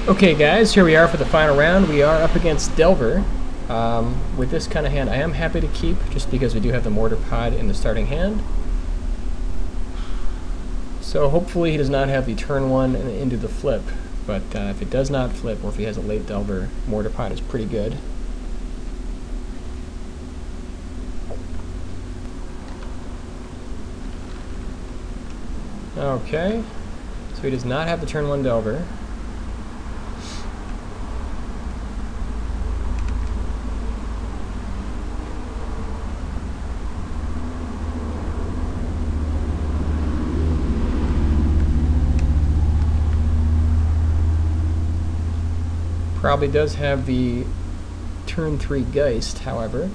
Okay guys, here we are for the final round. We are up against Delver. With this kind of hand, I am happy to keep, just because we do have the Mortar Pod in the starting hand. So hopefully he does not have the turn one and into the flip, but if it does not flip, or if he has a late Delver, Mortar Pod is pretty good. Okay, so he does not have the turn one Delver. Probably does have the turn 3 Geist, however.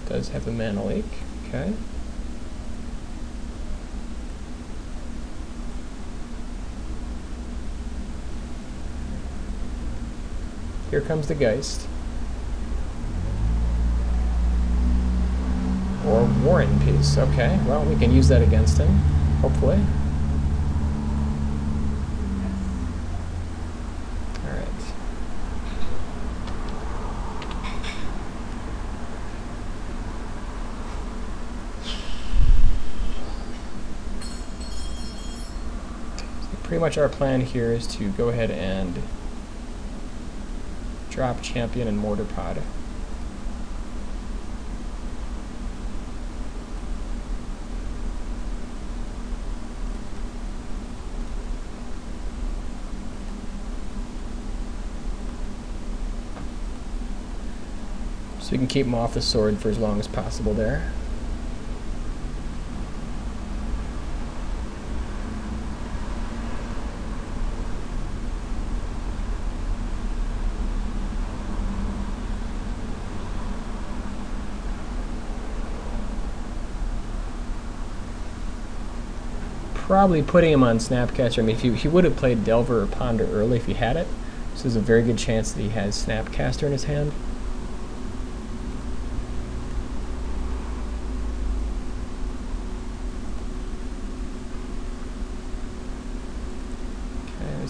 Does have a Mana Leak, okay. Here comes the Geist. Or War and Peace. Okay, well, we can use that against him, hopefully. Alright. So pretty much our plan here is to go ahead and drop Champion and Mortar Pod. So we can keep him off the sword for as long as possible there. Probably putting him on Snapcaster. I mean, if he would have played Delver or Ponder early if he had it, so there's a very good chance that he has Snapcaster in his hand.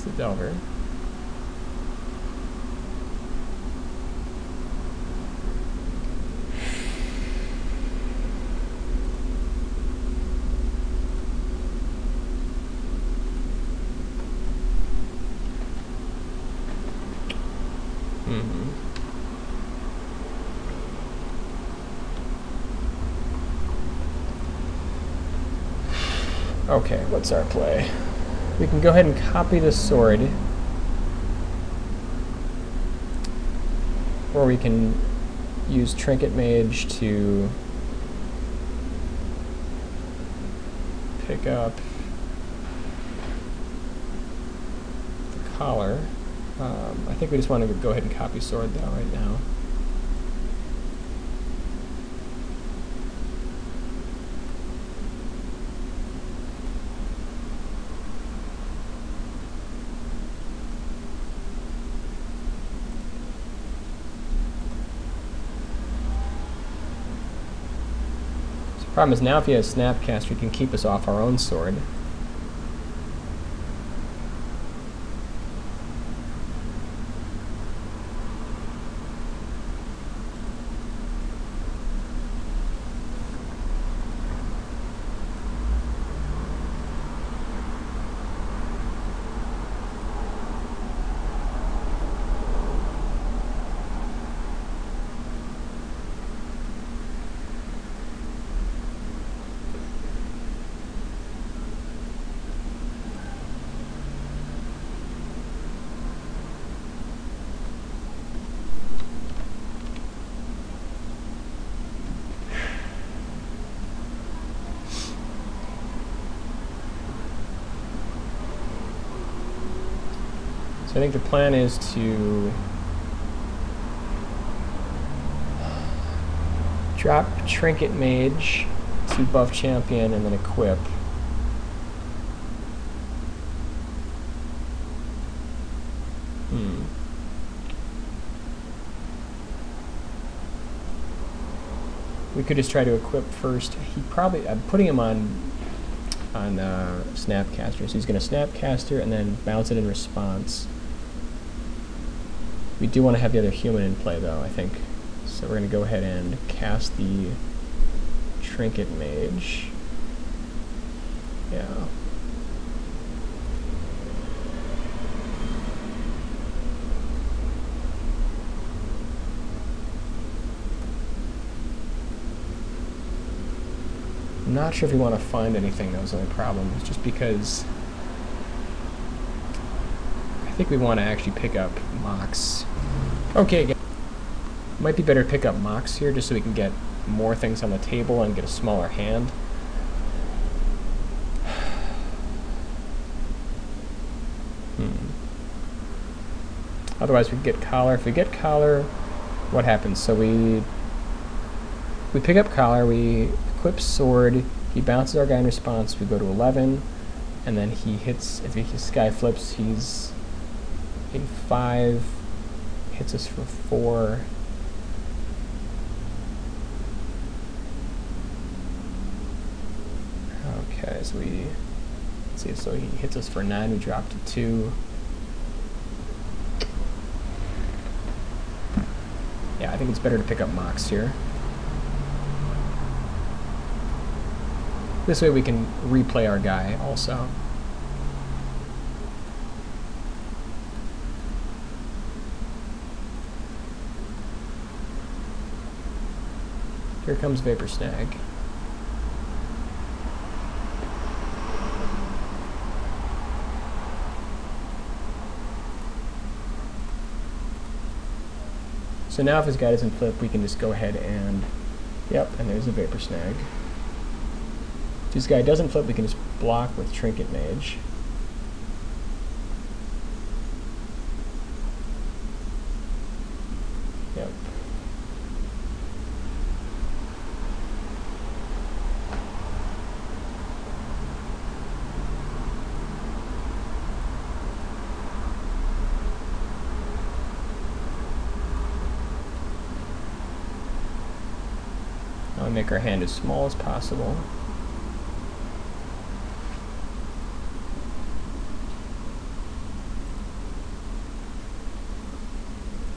The Delver. Okay, what's our play? We can go ahead and copy the sword, or we can use Trinket Mage to pick up the collar. I think we just want to go ahead and copy sword though right now. Problem is now if he has Snapcaster, he can keep us off our own sword. So I think the plan is to drop Trinket Mage to buff Champion and then equip. We could just try to equip first. He probably, I'm putting him on Snapcaster, so he's going to Snapcaster and then bounce it in response. We do want to have the other human in play though, I think. So we're going to go ahead and cast the Trinket Mage. Yeah. I'm not sure if we want to find anything, that was the only problem. It's just because I think we want to actually pick up Mox. Okay, again. Might be better to pick up Mox here just so we can get more things on the table and get a smaller hand. Otherwise we could get Collar. If we get Collar, what happens? So we pick up Collar, we equip Sword, he bounces our guy in response, we go to 11, and then he hits, if his guy flips, he's in 5, hits us for 4. Okay, so let's see, so he hits us for 9, we drop to 2. Yeah, I think it's better to pick up Mox here. This way we can replay our guy also. Here comes Vapor Snag. So now if his guy doesn't flip, we can just go ahead and, yep, and there's a Vapor Snag. If this guy doesn't flip, we can just block with Trinket Mage. Yep. I'll make our hand as small as possible.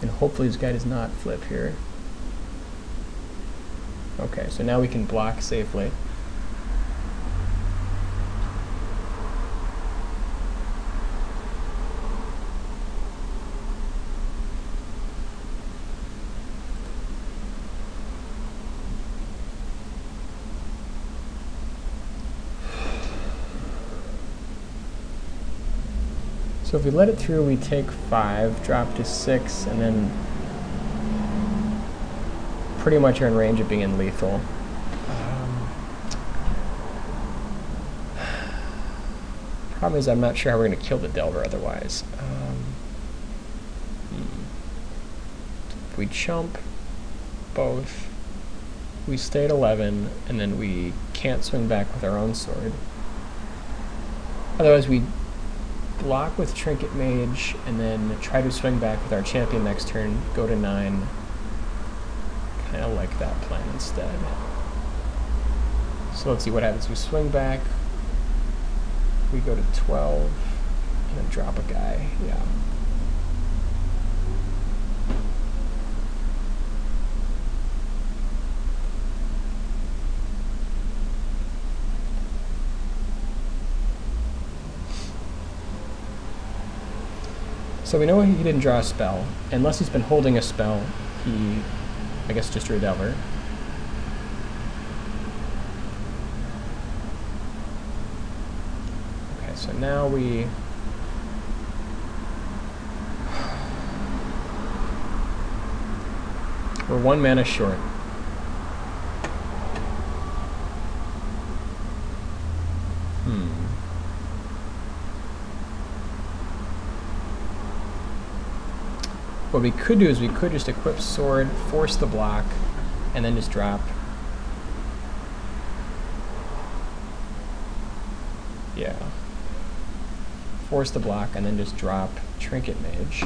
And hopefully this guy does not flip here. Okay, so now we can block safely. So if we let it through, we take 5, drop to 6, and then pretty much are in range of being lethal. Problem is I'm not sure how we're going to kill the Delver otherwise. If we chump both, we stay at 11, and then we can't swing back with our own sword. Otherwise we block with Trinket Mage, and then try to swing back with our champion next turn, go to 9. Kind of like that plan instead. So let's see what happens. We swing back, we go to 12, and then drop a guy, yeah. So we know he didn't draw a spell. Unless he's been holding a spell, he, I guess, just drew a Delver. Okay, so now we're 1 mana short. What we could do is we could just equip Sword, force the block, and then just drop. Yeah. Force the block, and then just drop Trinket Mage.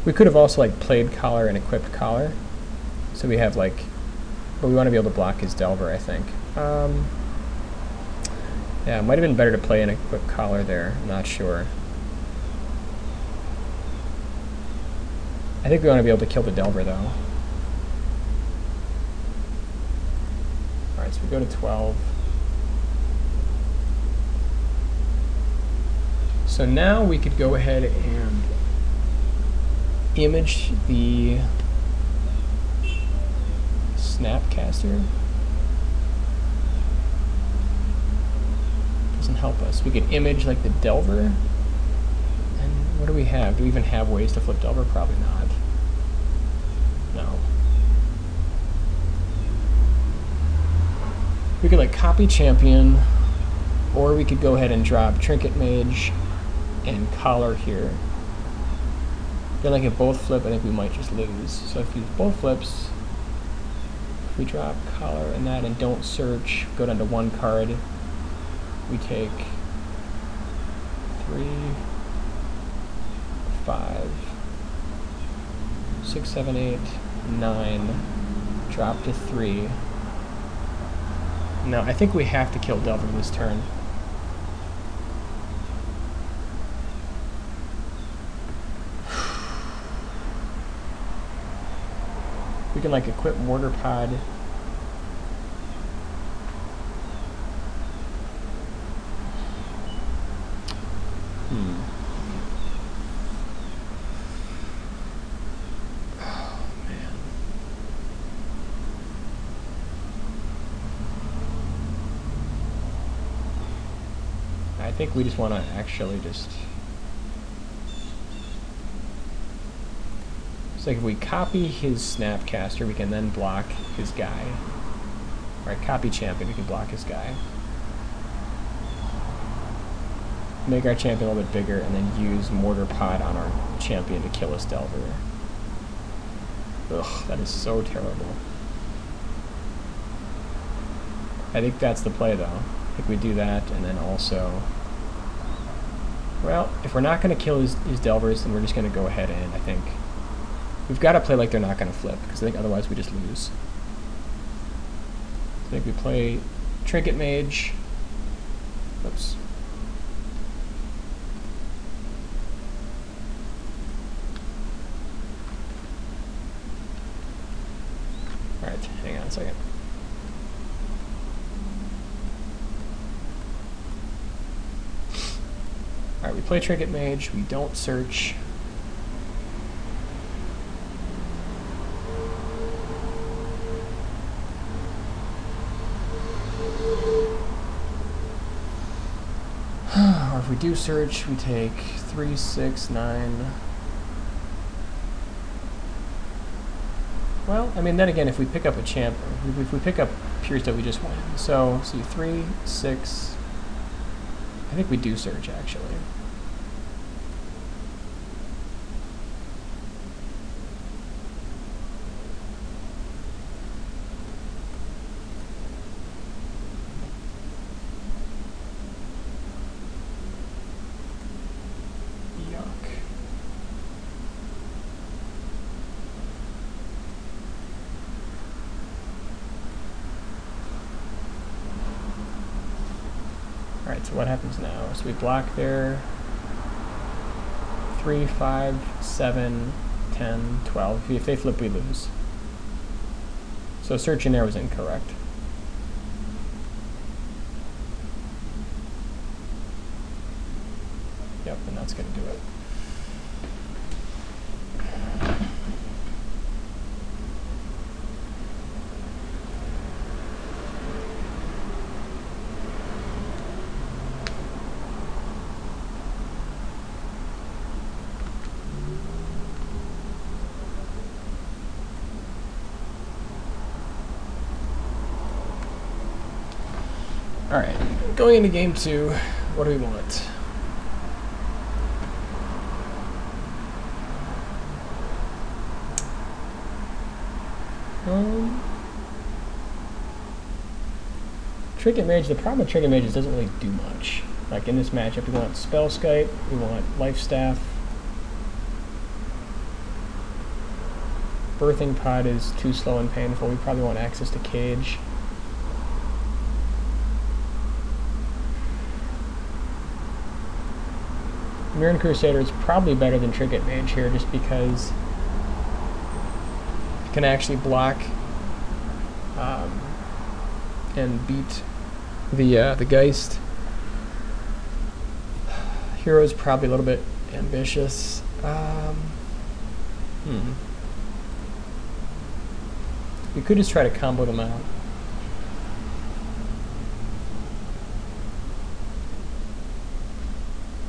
We could have also like played Collar and equipped Collar. So we have like, but we want to be able to block his Delver, I think. Yeah, it might have been better to play an equipped Collar there, I'm not sure. I think we want to be able to kill the Delver though. Alright, so we go to 12. So now we could go ahead and image the Snapcaster. Doesn't help us. We could image like the Delver. And what do we have? Do we even have ways to flip Delver? Probably not. No. We could like copy Champion, or we could go ahead and drop Trinket Mage and Collar here. Then like if both flip, I think we might just lose. So if you both flips, if we drop Collar and that and don't search, go down to one card, we take 3, 5, 6, 7, 8, 9, drop to 3. No, I think we have to kill Delver this turn. We can like equip Mortar Pod. Oh man. I think we just want to actually just. So like if we copy his Snapcaster, we can then block his guy. Right, copy Champion, we can block his guy. Make our Champion a little bit bigger, and then use Mortar Pod on our Champion to kill his Delver. Ugh, that is so terrible. I think that's the play though. I think we do that, and then also... Well, if we're not going to kill his Delvers, then we're just going to go ahead and, I think... We've got to play like they're not going to flip, because I think otherwise we just lose. I think we play Trinket Mage. Oops. Alright, hang on a second. Alright, we play Trinket Mage, we don't search. Or if we do search, we take 3, 6, 9. Well, I mean, then again, if we pick up a champ, if we pick up Puresteel, we just win. So, see, 3, 6. I think we do search, actually. Alright, so what happens now? So we block there. 3, 5, 7, 10, 12. If they flip, we lose. So searching there was incorrect. Yep, and that's going to do it. Alright, going into game 2, what do we want? Trinket Mage, the problem with Trinket Mage is it doesn't really do much. Like in this matchup, we want Spell Skite, we want Life Staff. birthing pod is too slow and painful. We probably want access to cage. Mirran Crusader is probably better than Trinket Mage here, just because you can actually block and beat the Geist. Hero is probably a little bit ambitious. We could just try to combo them out.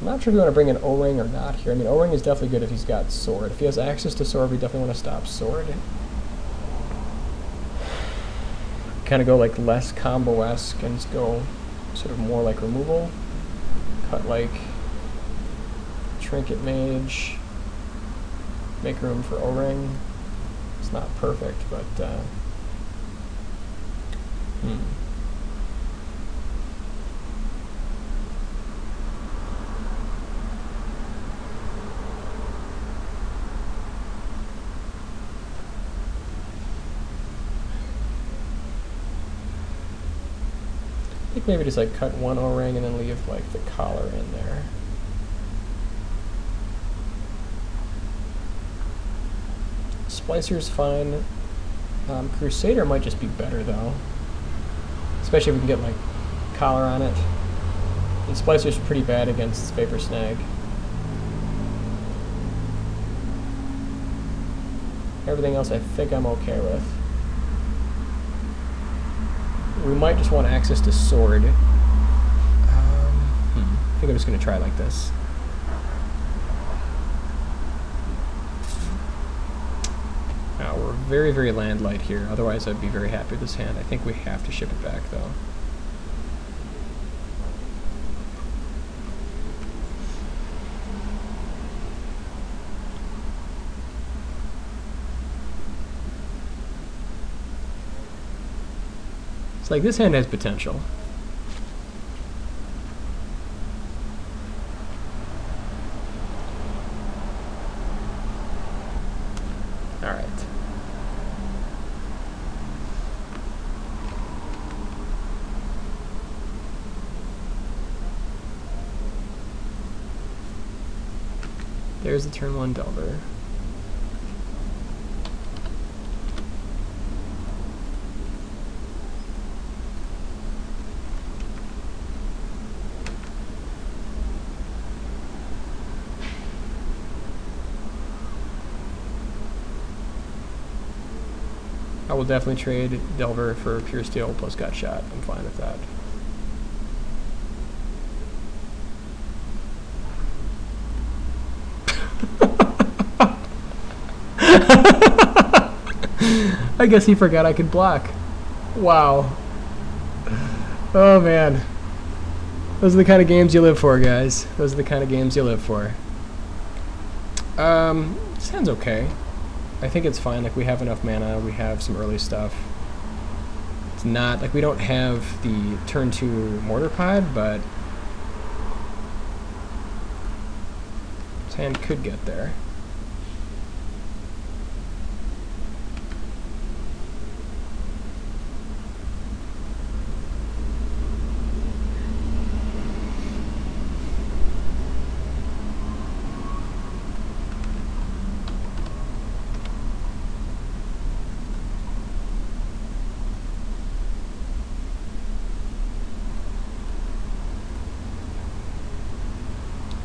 I'm not sure if we want to bring an O-Ring or not here. I mean, O-Ring is definitely good if he's got Sword. If he has access to Sword, we definitely want to stop Sword. Kind of go like less combo-esque and just go sort of more like removal. Cut like Trinket Mage. Make room for O-Ring. It's not perfect, but I think maybe just like cut one O-Ring and then leave like the collar in there. Splicer's fine. Crusader might just be better though, especially if we can get like collar on it. And Splicer's pretty bad against Vapor Snag. Everything else I think I'm okay with. We might just want access to Sword. I think I'm just going to try like this. Now, we're very, very land light here. Otherwise, I'd be very happy with this hand. I think we have to ship it back, though. It's like this hand has potential. All right. There's the turn 1 Delver. I will definitely trade Delver for Puresteel plus Gut Shot. I'm fine with that. I guess he forgot I could block. Wow. Oh man. Those are the kind of games you live for, guys. Those are the kind of games you live for. This hand's okay. I think it's fine. Like, we have enough mana. We have some early stuff. It's not like we don't have the turn 2 Mortar Pod, but this hand could get there.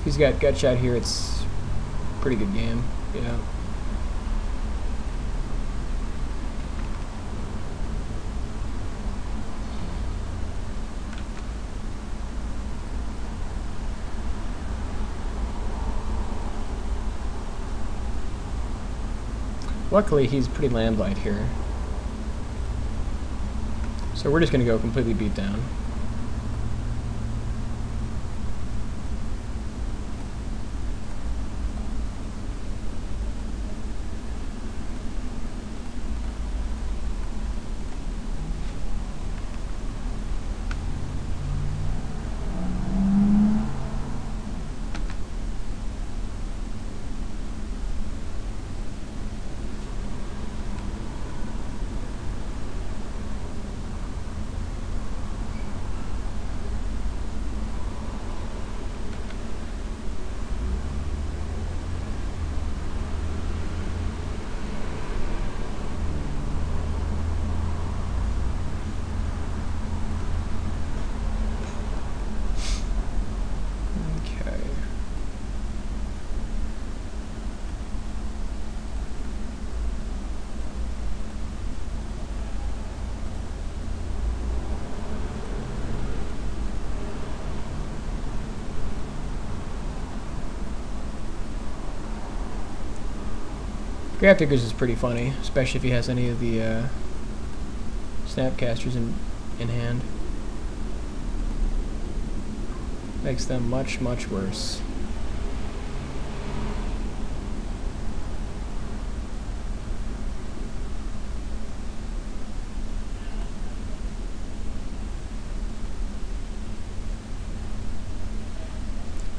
He's got Gut Shot here. It's a pretty good game. Yeah. Luckily, he's pretty land light here. So we're just going to go completely beat down. Grapdigger's is pretty funny, especially if he has any of the Snapcasters in hand. Makes them much, much worse.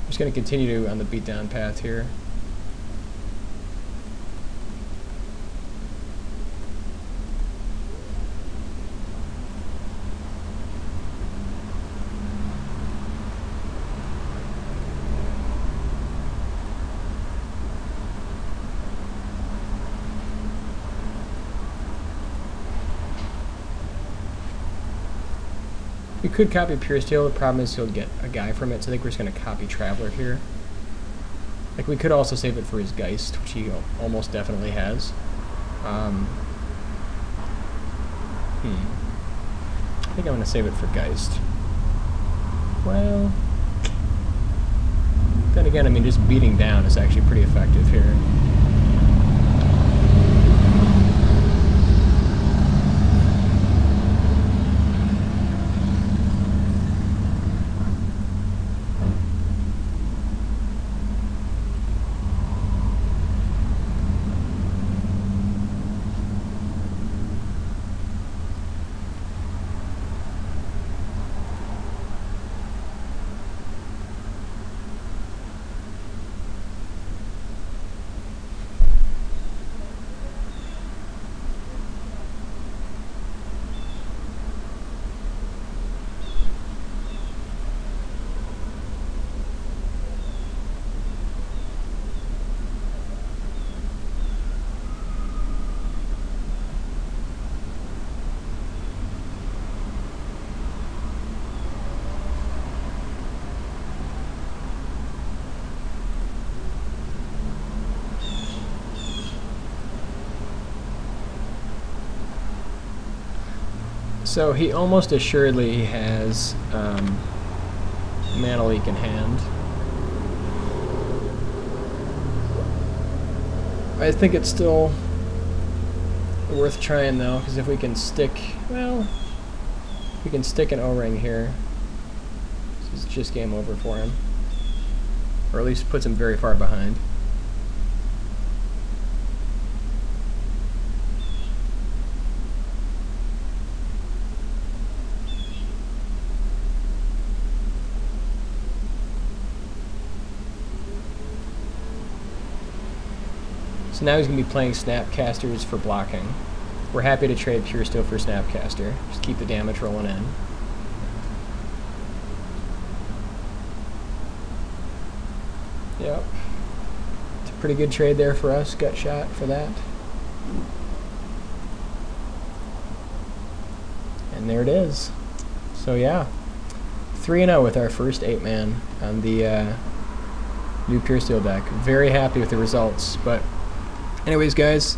I'm just going to continue on the beatdown path here. We could copy Puresteel. The problem is he'll get a guy from it, so I think we're just going to copy Traveler here. Like, we could also save it for his Geist, which he almost definitely has. I think I'm going to save it for Geist. Well, then again, I mean, just beating down is actually pretty effective here. So he almost assuredly has Mana Leak in hand. I think it's still worth trying though, because if we can stick, well, we can stick an O-ring here. This is just game over for him. Or at least puts him very far behind. So now he's going to be playing Snapcasters for blocking. We're happy to trade Puresteel for Snapcaster. Just keep the damage rolling in. Yep. It's a pretty good trade there for us. Gut shot for that. And there it is. So yeah. 3-0 with our first 8-man on the new Puresteel deck. Very happy with the results. But anyways, guys,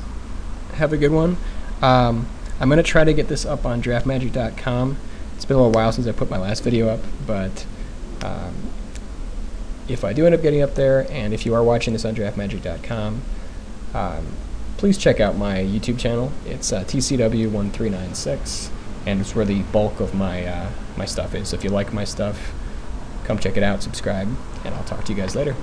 have a good one. I'm going to try to get this up on draftmagic.com. It's been a little while since I put my last video up, but if I do end up getting up there, and if you are watching this on draftmagic.com, please check out my YouTube channel. It's TCW1396, and it's where the bulk of my my stuff is. So if you like my stuff, come check it out, subscribe, and I'll talk to you guys later.